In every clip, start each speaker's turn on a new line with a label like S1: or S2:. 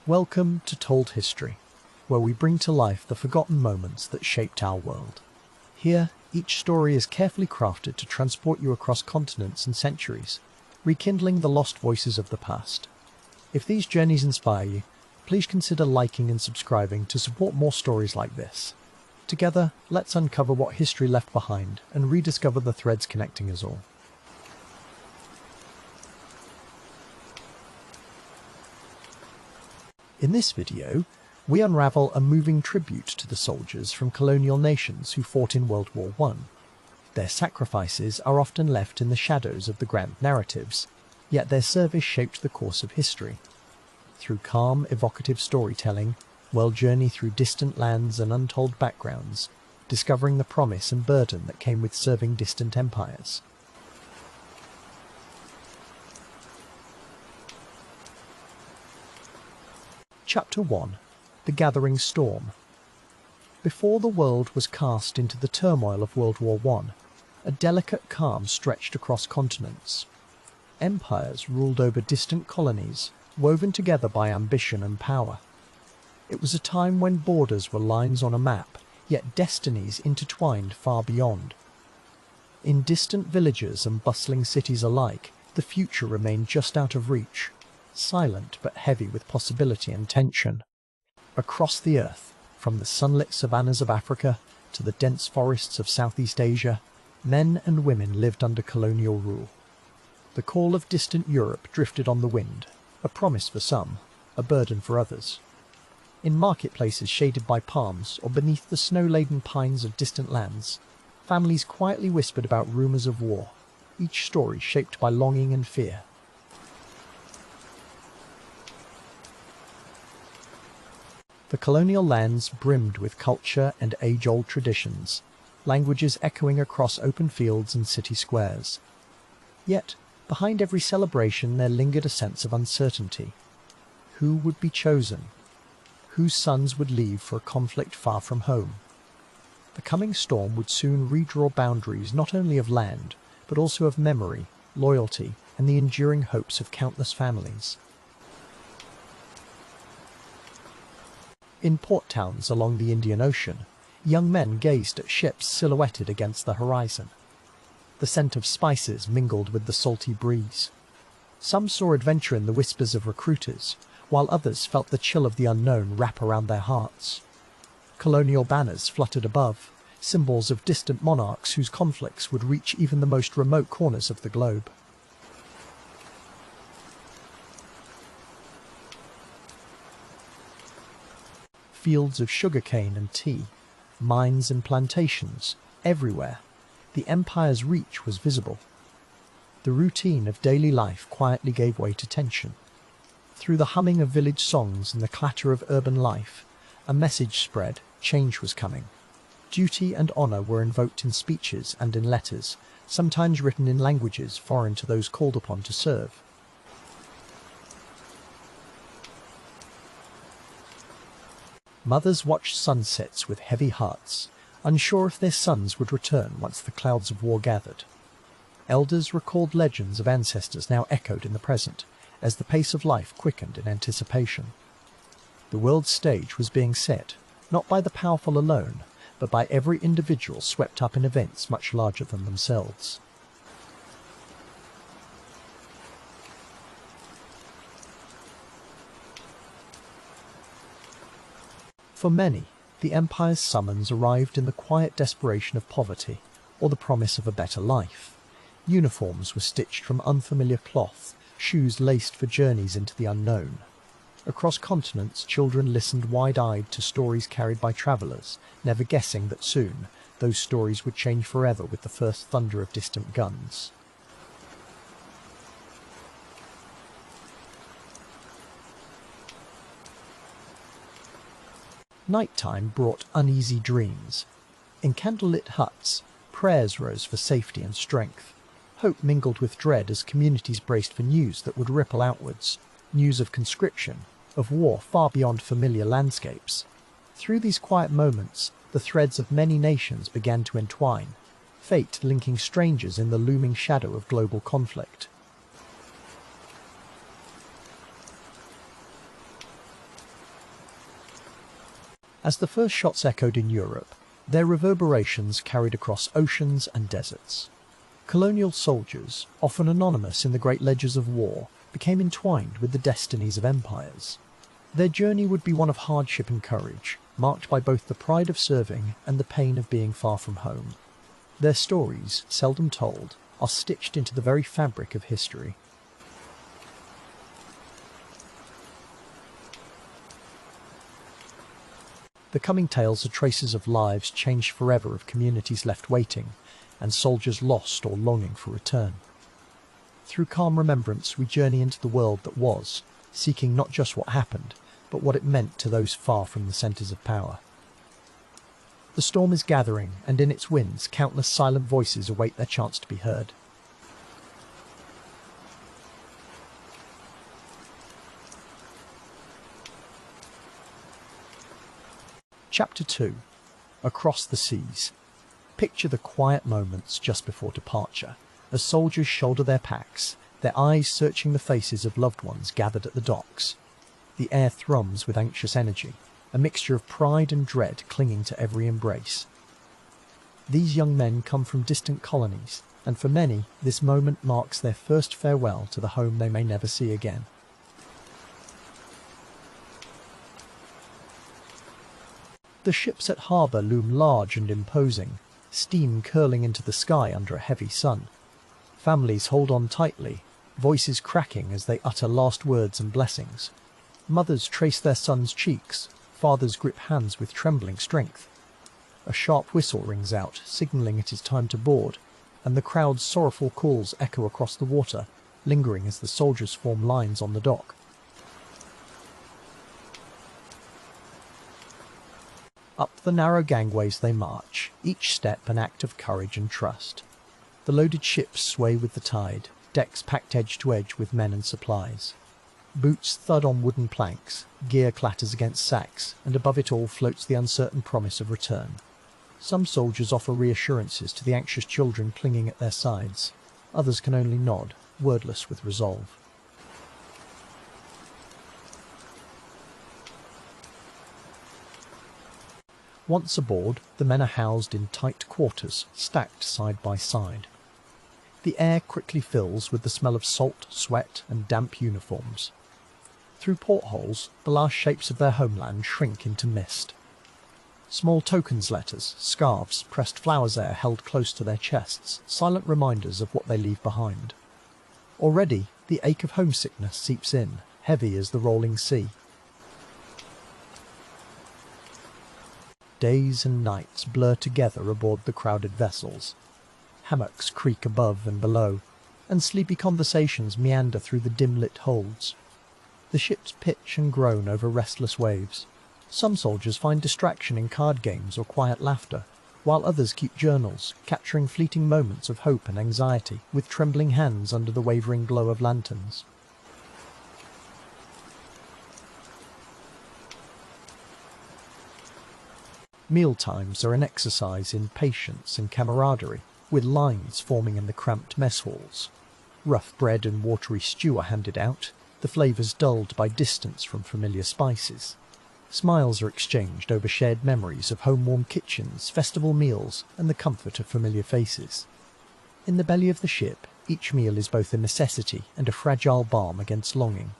S1: Welcome to Told History, where we bring to life the forgotten moments that shaped our world. Here, each story is carefully crafted to transport you across continents and centuries, rekindling the lost voices of the past. If these journeys inspire you, please consider liking and subscribing to support more stories like this. Together, let's uncover what history left behind and rediscover the threads connecting us all. In this video, we unravel a moving tribute to the soldiers from colonial nations who fought in World War I. Their sacrifices are often left in the shadows of the grand narratives, yet their service shaped the course of history. Through calm, evocative storytelling, we'll journey through distant lands and untold backgrounds, discovering the promise and burden that came with serving distant empires. Chapter 1. The Gathering Storm. Before the world was cast into the turmoil of World War I, a delicate calm stretched across continents. Empires ruled over distant colonies, woven together by ambition and power. It was a time when borders were lines on a map, yet destinies intertwined far beyond. In distant villages and bustling cities alike, the future remained just out of reach, silent but heavy with possibility and tension. Across the earth, from the sunlit savannas of Africa to the dense forests of Southeast Asia, men and women lived under colonial rule. The call of distant Europe drifted on the wind, a promise for some, a burden for others. In marketplaces shaded by palms or beneath the snow-laden pines of distant lands, families quietly whispered about rumours of war, each story shaped by longing and fear. The colonial lands brimmed with culture and age-old traditions, languages echoing across open fields and city squares. Yet, behind every celebration there lingered a sense of uncertainty. Who would be chosen? Whose sons would leave for a conflict far from home? The coming storm would soon redraw boundaries not only of land, but also of memory, loyalty, and the enduring hopes of countless families. In port towns along the Indian Ocean, young men gazed at ships silhouetted against the horizon. The scent of spices mingled with the salty breeze. Some saw adventure in the whispers of recruiters, while others felt the chill of the unknown wrap around their hearts. Colonial banners fluttered above, symbols of distant monarchs whose conflicts would reach even the most remote corners of the globe. Fields of sugarcane and tea, mines and plantations, everywhere, the empire's reach was visible. The routine of daily life quietly gave way to tension. Through the humming of village songs and the clatter of urban life, a message spread: change was coming. Duty and honour were invoked in speeches and in letters, sometimes written in languages foreign to those called upon to serve. Mothers watched sunsets with heavy hearts, unsure if their sons would return once the clouds of war gathered. Elders recalled legends of ancestors now echoed in the present, as the pace of life quickened in anticipation. The world's stage was being set, not by the powerful alone, but by every individual swept up in events much larger than themselves. For many, the empire's summons arrived in the quiet desperation of poverty, or the promise of a better life. Uniforms were stitched from unfamiliar cloth, shoes laced for journeys into the unknown. Across continents, children listened wide-eyed to stories carried by travellers, never guessing that soon those stories would change forever with the first thunder of distant guns. Nighttime brought uneasy dreams. In candlelit huts, prayers rose for safety and strength. Hope mingled with dread as communities braced for news that would ripple outwards, news of conscription, of war far beyond familiar landscapes. Through these quiet moments, the threads of many nations began to entwine, fate linking strangers in the looming shadow of global conflict. As the first shots echoed in Europe, their reverberations carried across oceans and deserts. Colonial soldiers, often anonymous in the great ledgers of war, became entwined with the destinies of empires. Their journey would be one of hardship and courage, marked by both the pride of serving and the pain of being far from home. Their stories, seldom told, are stitched into the very fabric of history. The coming tales are traces of lives changed forever, of communities left waiting, and soldiers lost or longing for return. Through calm remembrance we journey into the world that was, seeking not just what happened, but what it meant to those far from the centres of power. The storm is gathering, and in its winds countless silent voices await their chance to be heard. Chapter 2. Across the Seas. Picture the quiet moments just before departure, as soldiers shoulder their packs, their eyes searching the faces of loved ones gathered at the docks. The air thrums with anxious energy, a mixture of pride and dread clinging to every embrace. These young men come from distant colonies, and for many, this moment marks their first farewell to the home they may never see again. The ships at harbour loom large and imposing, steam curling into the sky under a heavy sun. Families hold on tightly, voices cracking as they utter last words and blessings. Mothers trace their sons' cheeks, fathers grip hands with trembling strength. A sharp whistle rings out, signalling it is time to board, and the crowd's sorrowful calls echo across the water, lingering as the soldiers form lines on the dock. Up the narrow gangways they march, each step an act of courage and trust. The loaded ships sway with the tide, decks packed edge to edge with men and supplies. Boots thud on wooden planks, gear clatters against sacks, and above it all floats the uncertain promise of return. Some soldiers offer reassurances to the anxious children clinging at their sides. Others can only nod, wordless with resolve. Once aboard, the men are housed in tight quarters, stacked side by side. The air quickly fills with the smell of salt, sweat, and damp uniforms. Through portholes, the last shapes of their homeland shrink into mist. Small tokens letters, scarves, pressed flowers are held close to their chests, silent reminders of what they leave behind. Already, the ache of homesickness seeps in, heavy as the rolling sea. Days and nights blur together aboard the crowded vessels. Hammocks creak above and below, and sleepy conversations meander through the dim-lit holds. The ships pitch and groan over restless waves. Some soldiers find distraction in card games or quiet laughter, while others keep journals, capturing fleeting moments of hope and anxiety with trembling hands under the wavering glow of lanterns. Mealtimes are an exercise in patience and camaraderie, with lines forming in the cramped mess halls. Rough bread and watery stew are handed out, the flavours dulled by distance from familiar spices. Smiles are exchanged over shared memories of home-warmed kitchens, festival meals, and the comfort of familiar faces. In the belly of the ship, each meal is both a necessity and a fragile balm against longing.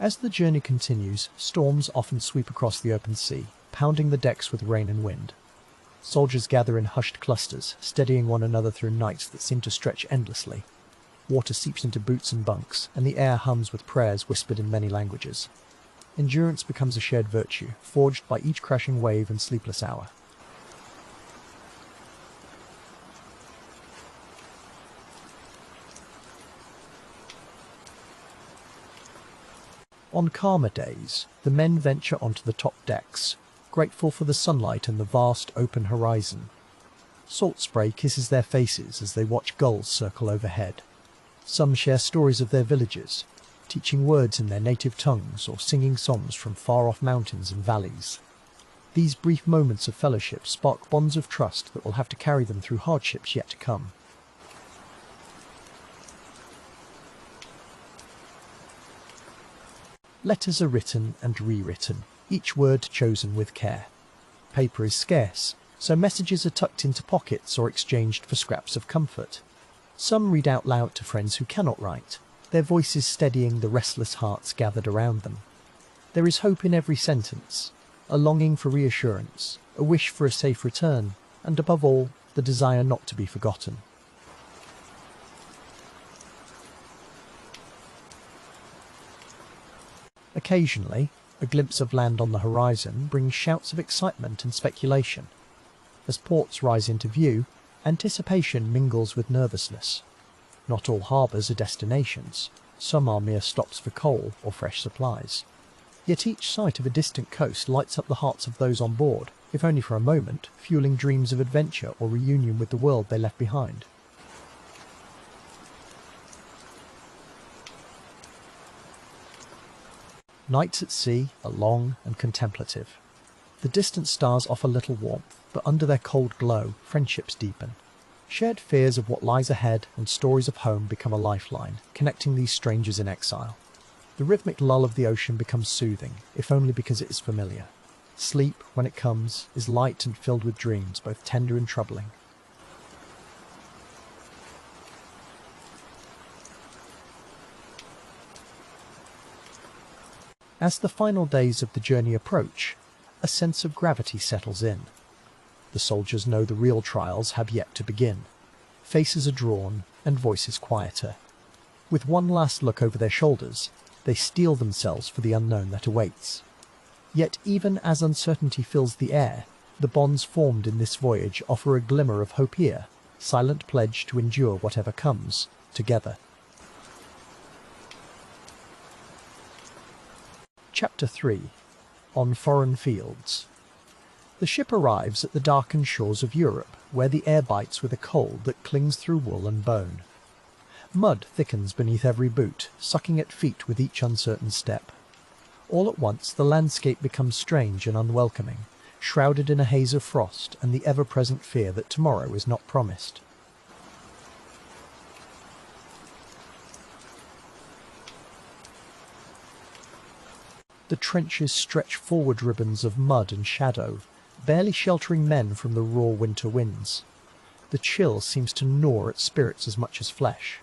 S1: As the journey continues, storms often sweep across the open sea, pounding the decks with rain and wind. Soldiers gather in hushed clusters, steadying one another through nights that seem to stretch endlessly. Water seeps into boots and bunks, and the air hums with prayers whispered in many languages. Endurance becomes a shared virtue, forged by each crashing wave and sleepless hour. On calmer days, the men venture onto the top decks, grateful for the sunlight and the vast open horizon. Salt spray kisses their faces as they watch gulls circle overhead. Some share stories of their villages, teaching words in their native tongues or singing songs from far-off mountains and valleys. These brief moments of fellowship spark bonds of trust that will have to carry them through hardships yet to come. Letters are written and rewritten, each word chosen with care. Paper is scarce, so messages are tucked into pockets or exchanged for scraps of comfort. Some read out loud to friends who cannot write, their voices steadying the restless hearts gathered around them. There is hope in every sentence, a longing for reassurance, a wish for a safe return, and above all, the desire not to be forgotten. Occasionally, a glimpse of land on the horizon brings shouts of excitement and speculation. As ports rise into view, anticipation mingles with nervousness. Not all harbours are destinations, some are mere stops for coal or fresh supplies. Yet each sight of a distant coast lights up the hearts of those on board, if only for a moment, fueling dreams of adventure or reunion with the world they left behind. Nights at sea are long and contemplative. The distant stars offer little warmth, but under their cold glow, friendships deepen. Shared fears of what lies ahead and stories of home become a lifeline, connecting these strangers in exile. The rhythmic lull of the ocean becomes soothing, if only because it is familiar. Sleep, when it comes, is light and filled with dreams, both tender and troubling. As the final days of the journey approach, a sense of gravity settles in. The soldiers know the real trials have yet to begin. Faces are drawn and voices quieter. With one last look over their shoulders, they steel themselves for the unknown that awaits. Yet even as uncertainty fills the air, the bonds formed in this voyage offer a glimmer of hope here, silent pledge to endure whatever comes, together. Chapter 3. On Foreign Fields. The ship arrives at the darkened shores of Europe, where the air bites with a cold that clings through wool and bone. Mud thickens beneath every boot, sucking at feet with each uncertain step. All at once the landscape becomes strange and unwelcoming, shrouded in a haze of frost and the ever-present fear that tomorrow is not promised. The trenches stretch forward ribbons of mud and shadow, barely sheltering men from the raw winter winds. The chill seems to gnaw at spirits as much as flesh.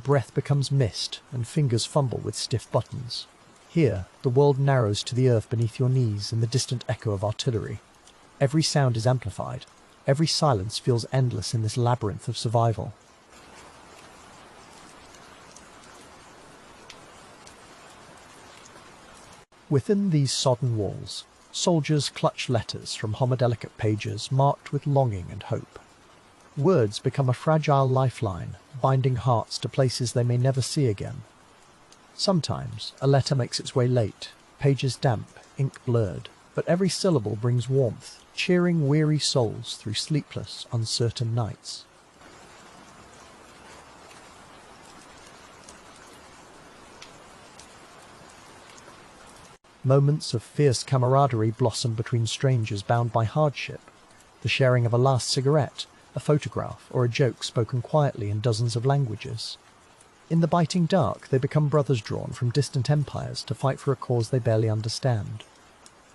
S1: Breath becomes mist, and fingers fumble with stiff buttons. Here, the world narrows to the earth beneath your knees in the distant echo of artillery. Every sound is amplified. Every silence feels endless in this labyrinth of survival. Within these sodden walls, soldiers clutch letters from homodelicate pages marked with longing and hope. Words become a fragile lifeline, binding hearts to places they may never see again. Sometimes a letter makes its way late, pages damp, ink blurred, but every syllable brings warmth, cheering weary souls through sleepless, uncertain nights. Moments of fierce camaraderie blossom between strangers bound by hardship, the sharing of a last cigarette, a photograph, or a joke spoken quietly in dozens of languages. In the biting dark, they become brothers drawn from distant empires to fight for a cause they barely understand.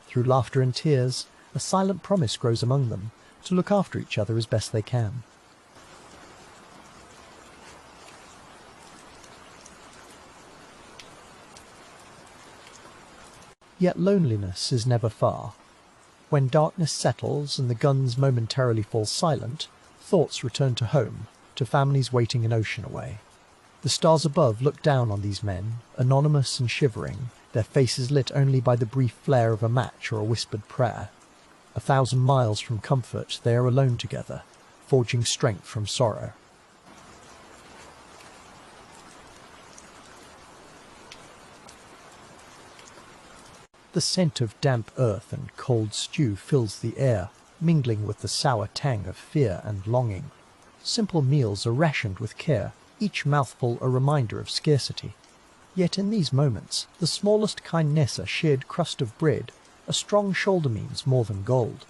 S1: Through laughter and tears, a silent promise grows among them to look after each other as best they can. Yet loneliness is never far. When darkness settles and the guns momentarily fall silent, thoughts return to home, to families waiting an ocean away. The stars above look down on these men, anonymous and shivering, their faces lit only by the brief flare of a match or a whispered prayer. 1,000 miles from comfort, they are alone together, forging strength from sorrow. The scent of damp earth and cold stew fills the air, mingling with the sour tang of fear and longing. Simple meals are rationed with care, each mouthful a reminder of scarcity. Yet in these moments, the smallest kindness, a shared crust of bread, a strong shoulder means more than gold.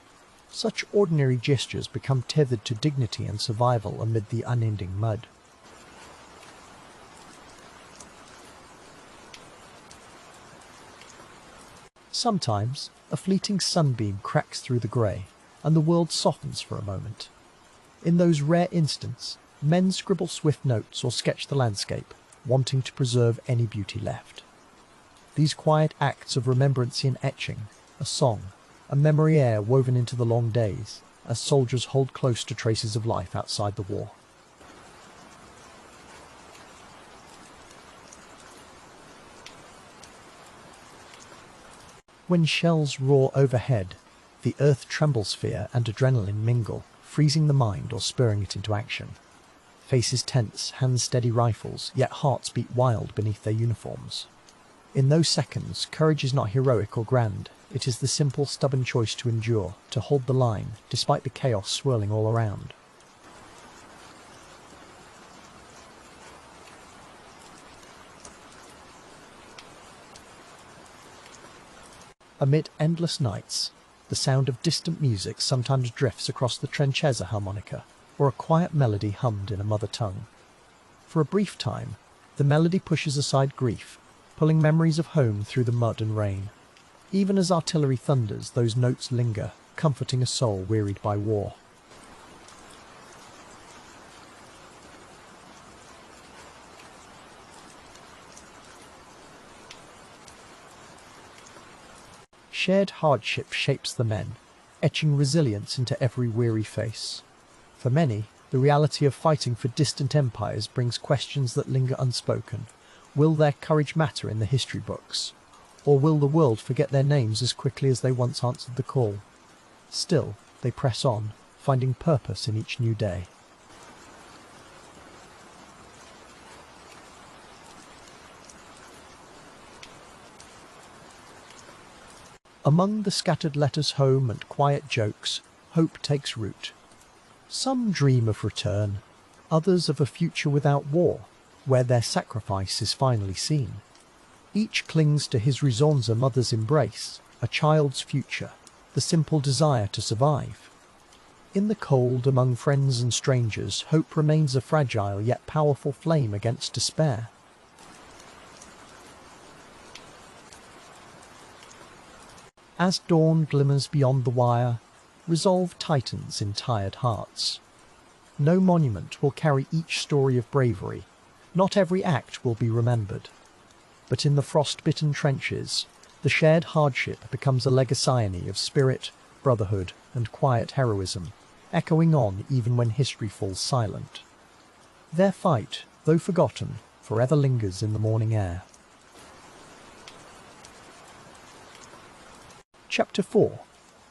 S1: Such ordinary gestures become tethered to dignity and survival amid the unending mud. Sometimes, a fleeting sunbeam cracks through the grey, and the world softens for a moment. In those rare instants, men scribble swift notes or sketch the landscape, wanting to preserve any beauty left. These quiet acts of remembrancean etching, a song, a memory air woven into the long days, as soldiers hold close to traces of life outside the war. When shells roar overhead, the earth trembles, fear and adrenaline mingle, freezing the mind or spurring it into action. Faces tense, hands steady rifles, yet hearts beat wild beneath their uniforms. In those seconds, courage is not heroic or grand. It is the simple, stubborn choice to endure, to hold the line, despite the chaos swirling all around. Amid endless nights, the sound of distant music sometimes drifts across the Trencheza harmonica, or a quiet melody hummed in a mother tongue. For a brief time, the melody pushes aside grief, pulling memories of home through the mud and rain. Even as artillery thunders, those notes linger, comforting a soul wearied by war. Shared hardship shapes the men, etching resilience into every weary face. For many, the reality of fighting for distant empires brings questions that linger unspoken. Will their courage matter in the history books? Or will the world forget their names as quickly as they once answered the call? Still, they press on, finding purpose in each new day. Among the scattered letters home and quiet jokes, hope takes root. Some dream of return, others of a future without war, where their sacrifice is finally seen. Each clings to his Rizonza mother's embrace, a child's future, the simple desire to survive. In the cold, among friends and strangers, hope remains a fragile yet powerful flame against despair. As dawn glimmers beyond the wire, resolve tightens in tired hearts. No monument will carry each story of bravery, not every act will be remembered. But in the frost-bitten trenches, the shared hardship becomes a legacy of spirit, brotherhood, and quiet heroism, echoing on even when history falls silent. Their fight, though forgotten, forever lingers in the morning air. Chapter 4.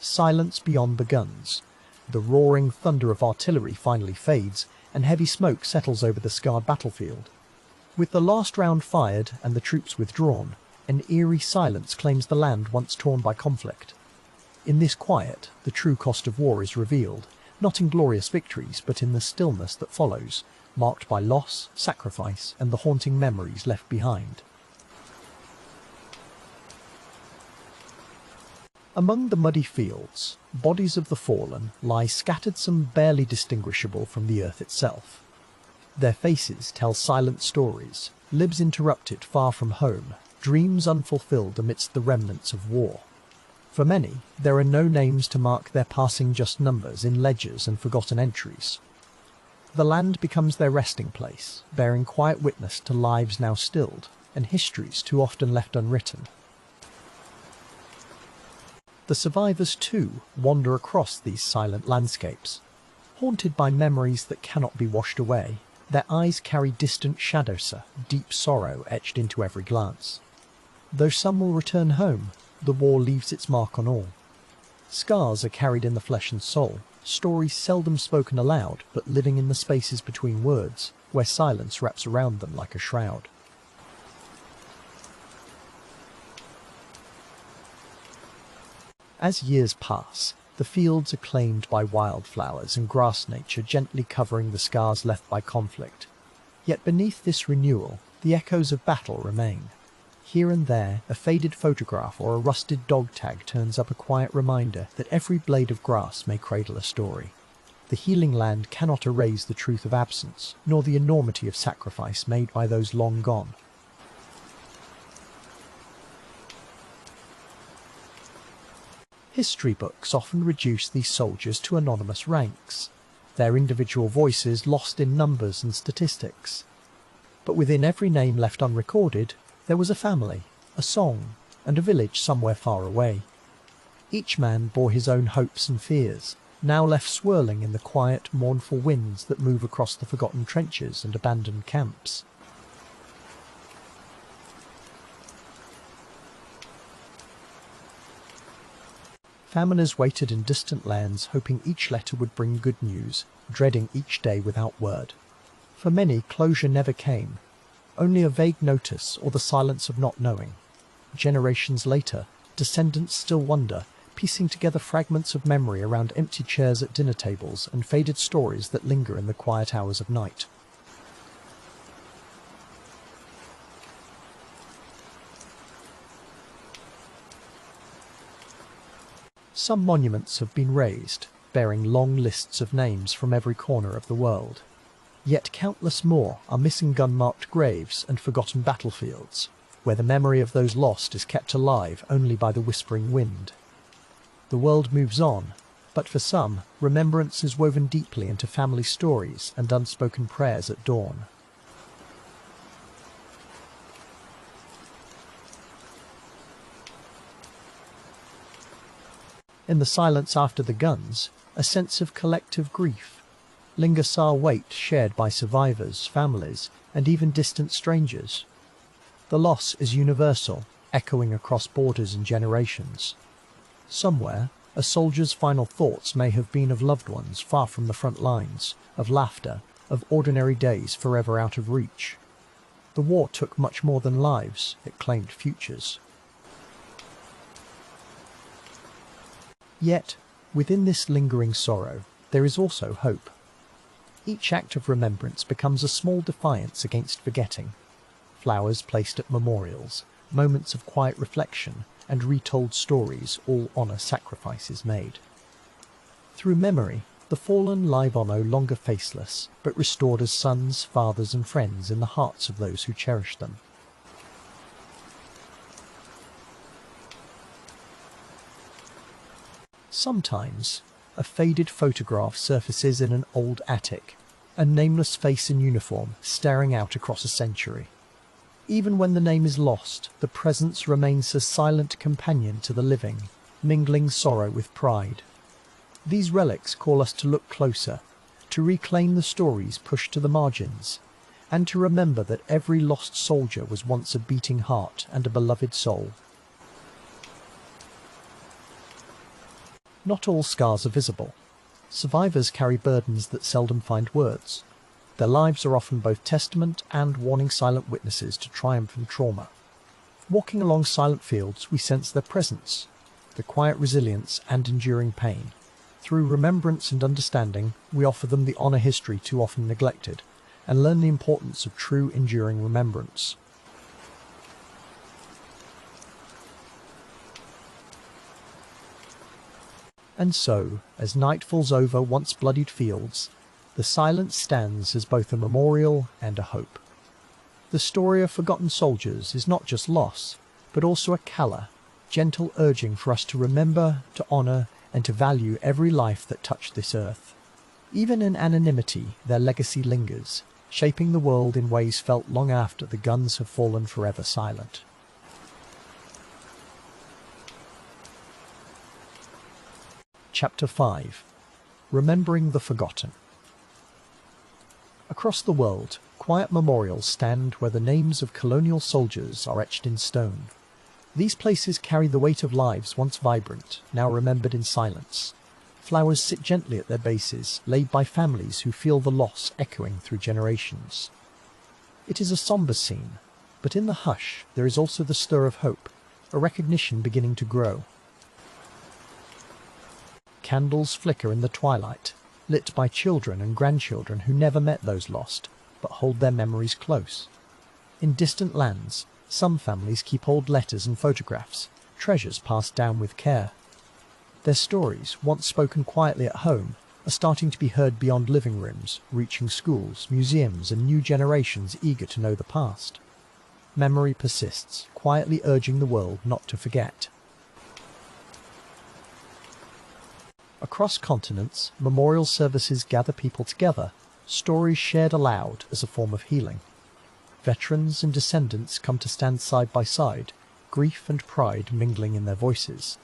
S1: Silence beyond the guns. The roaring thunder of artillery finally fades, and heavy smoke settles over the scarred battlefield. With the last round fired and the troops withdrawn, an eerie silence claims the land once torn by conflict. In this quiet, the true cost of war is revealed, not in glorious victories, but in the stillness that follows, marked by loss, sacrifice, and the haunting memories left behind. Among the muddy fields, bodies of the fallen lie scattered, some barely distinguishable from the earth itself. Their faces tell silent stories, lives interrupted far from home, dreams unfulfilled amidst the remnants of war. For many, there are no names to mark their passing, just numbers in ledgers and forgotten entries. The land becomes their resting place, bearing quiet witness to lives now stilled, and histories too often left unwritten. The survivors, too, wander across these silent landscapes. Haunted by memories that cannot be washed away, their eyes carry distant shadows, deep sorrow etched into every glance. Though some will return home, the war leaves its mark on all. Scars are carried in the flesh and soul, stories seldom spoken aloud, but living in the spaces between words, where silence wraps around them like a shroud. As years pass, the fields are claimed by wildflowers and grass nature gently covering the scars left by conflict. Yet beneath this renewal, the echoes of battle remain. Here and there, a faded photograph or a rusted dog tag turns up, a quiet reminder that every blade of grass may cradle a story. The healing land cannot erase the truth of absence, nor the enormity of sacrifice made by those long gone. History books often reduce these soldiers to anonymous ranks, their individual voices lost in numbers and statistics. But within every name left unrecorded, there was a family, a song, and a village somewhere far away. Each man bore his own hopes and fears, now left swirling in the quiet, mournful winds that move across the forgotten trenches and abandoned camps. Famines waited in distant lands, hoping each letter would bring good news, dreading each day without word. For many, closure never came, only a vague notice or the silence of not knowing. Generations later, descendants still wonder, piecing together fragments of memory around empty chairs at dinner tables and faded stories that linger in the quiet hours of night. Some monuments have been raised, bearing long lists of names from every corner of the world. Yet countless more are missing gun-marked graves and forgotten battlefields, where the memory of those lost is kept alive only by the whispering wind. The world moves on, but for some, remembrance is woven deeply into family stories and unspoken prayers at dawn. In the silence after the guns, a sense of collective grief lingers, our weight shared by survivors, families, and even distant strangers. The loss is universal, echoing across borders and generations. Somewhere, a soldier's final thoughts may have been of loved ones far from the front lines, of laughter, of ordinary days forever out of reach. The war took much more than lives, it claimed futures. Yet, within this lingering sorrow, there is also hope. Each act of remembrance becomes a small defiance against forgetting. Flowers placed at memorials, moments of quiet reflection, and retold stories all honour sacrifices made. Through memory, the fallen live on no longer faceless, but restored as sons, fathers and friends in the hearts of those who cherish them. Sometimes, a faded photograph surfaces in an old attic, a nameless face in uniform staring out across a century. Even when the name is lost, the presence remains a silent companion to the living, mingling sorrow with pride. These relics call us to look closer, to reclaim the stories pushed to the margins, and to remember that every lost soldier was once a beating heart and a beloved soul. Not all scars are visible. Survivors carry burdens that seldom find words. Their lives are often both testament and warning silent witnesses to triumph and trauma. Walking along silent fields, we sense their presence, the quiet resilience and enduring pain. Through remembrance and understanding, we offer them the honour history too often neglected, and learn the importance of true enduring remembrance. And so, as night falls over once bloodied fields, the silence stands as both a memorial and a hope. The story of forgotten soldiers is not just loss, but also a calla, gentle urging for us to remember, to honour, and to value every life that touched this earth. Even in anonymity, their legacy lingers, shaping the world in ways felt long after the guns have fallen forever silent. Chapter 5. Remembering the Forgotten. Across the world, quiet memorials stand where the names of colonial soldiers are etched in stone. These places carry the weight of lives once vibrant, now remembered in silence. Flowers sit gently at their bases, laid by families who feel the loss echoing through generations. It is a sombre scene, but in the hush there is also the stir of hope, a recognition beginning to grow. Candles flicker in the twilight, lit by children and grandchildren who never met those lost, but hold their memories close. In distant lands, some families keep old letters and photographs, treasures passed down with care. Their stories, once spoken quietly at home, are starting to be heard beyond living rooms, reaching schools, museums, and new generations eager to know the past. Memory persists, quietly urging the world not to forget. Across continents, memorial services gather people together, stories shared aloud as a form of healing. Veterans and descendants come to stand side by side, grief and pride mingling in their voices.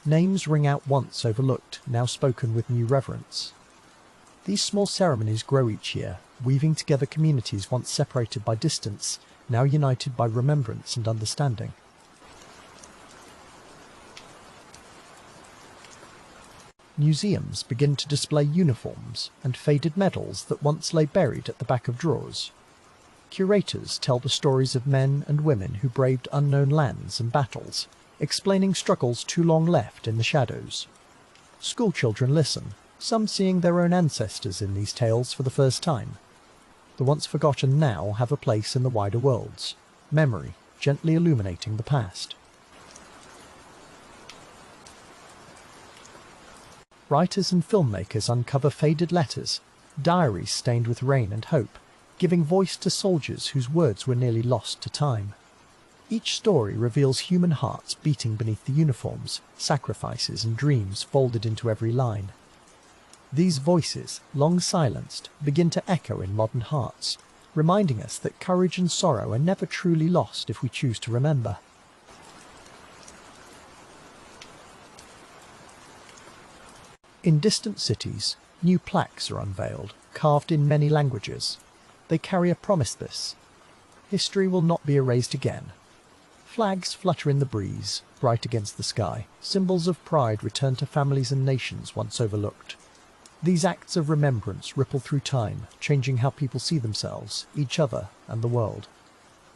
S1: Names ring out once overlooked, now spoken with new reverence. These small ceremonies grow each year, weaving together communities once separated by distance, now united by remembrance and understanding. Museums begin to display uniforms and faded medals that once lay buried at the back of drawers. Curators tell the stories of men and women who braved unknown lands and battles, explaining struggles too long left in the shadows. Schoolchildren listen, some seeing their own ancestors in these tales for the first time. The once forgotten now have a place in the wider worlds, memory gently illuminating the past. Writers and filmmakers uncover faded letters, diaries stained with rain and hope, giving voice to soldiers whose words were nearly lost to time. Each story reveals human hearts beating beneath the uniforms, sacrifices and dreams folded into every line. These voices, long silenced, begin to echo in modern hearts, reminding us that courage and sorrow are never truly lost if we choose to remember. In distant cities, new plaques are unveiled, carved in many languages. They carry a promise this: history will not be erased again. Flags flutter in the breeze, bright against the sky, symbols of pride return to families and nations once overlooked. These acts of remembrance ripple through time, changing how people see themselves, each other, and the world.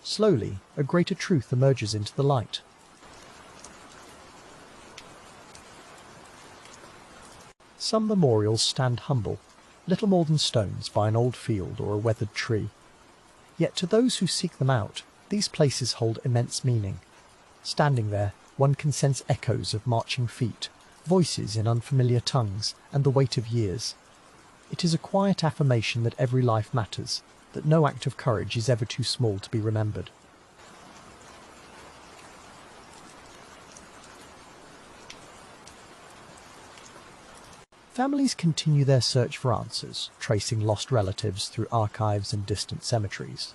S1: Slowly, a greater truth emerges into the light. Some memorials stand humble, little more than stones by an old field or a weathered tree. Yet to those who seek them out, these places hold immense meaning. Standing there, one can sense echoes of marching feet, voices in unfamiliar tongues, and the weight of years. It is a quiet affirmation that every life matters, that no act of courage is ever too small to be remembered. Families continue their search for answers, tracing lost relatives through archives and distant cemeteries.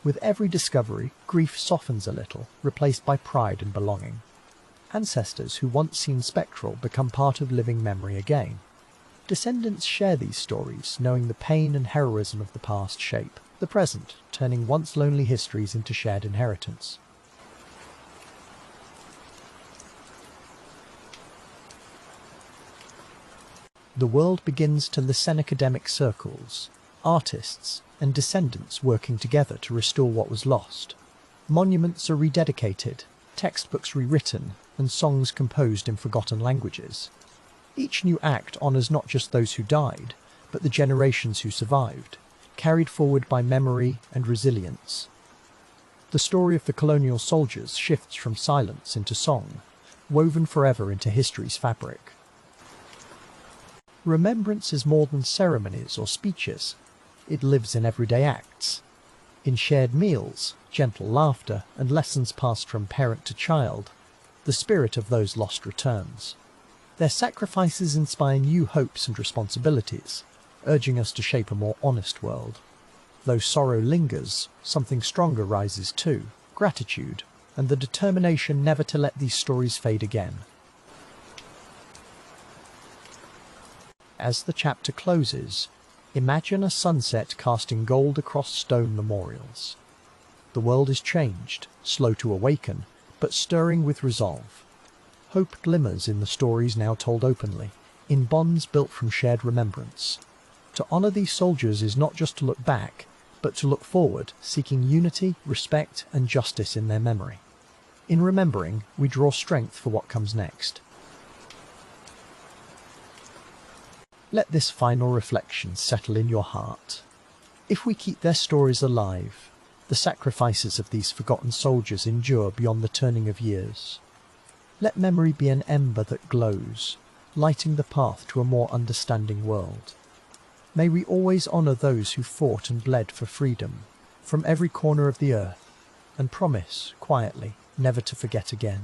S1: With every discovery, grief softens a little, replaced by pride and belonging. Ancestors who once seemed spectral become part of living memory again. Descendants share these stories, knowing the pain and heroism of the past shape the present, turning once lonely histories into shared inheritance. The world begins to listen. Academic circles, artists, and descendants working together to restore what was lost. Monuments are rededicated, textbooks rewritten, and songs composed in forgotten languages. Each new act honours not just those who died, but the generations who survived, carried forward by memory and resilience. The story of the colonial soldiers shifts from silence into song, woven forever into history's fabric. Remembrance is more than ceremonies or speeches. It lives in everyday acts. In shared meals, gentle laughter, and lessons passed from parent to child, the spirit of those lost returns. Their sacrifices inspire new hopes and responsibilities, urging us to shape a more honest world. Though sorrow lingers, something stronger rises too: gratitude, and the determination never to let these stories fade again. As the chapter closes, imagine a sunset casting gold across stone memorials. The world is changed, slow to awaken, but stirring with resolve. Hope glimmers in the stories now told openly, in bonds built from shared remembrance. To honour these soldiers is not just to look back, but to look forward, seeking unity, respect, and justice in their memory. In remembering, we draw strength for what comes next. Let this final reflection settle in your heart. If we keep their stories alive, the sacrifices of these forgotten soldiers endure beyond the turning of years. Let memory be an ember that glows, lighting the path to a more understanding world. May we always honour those who fought and bled for freedom, from every corner of the earth, and promise, quietly, never to forget again.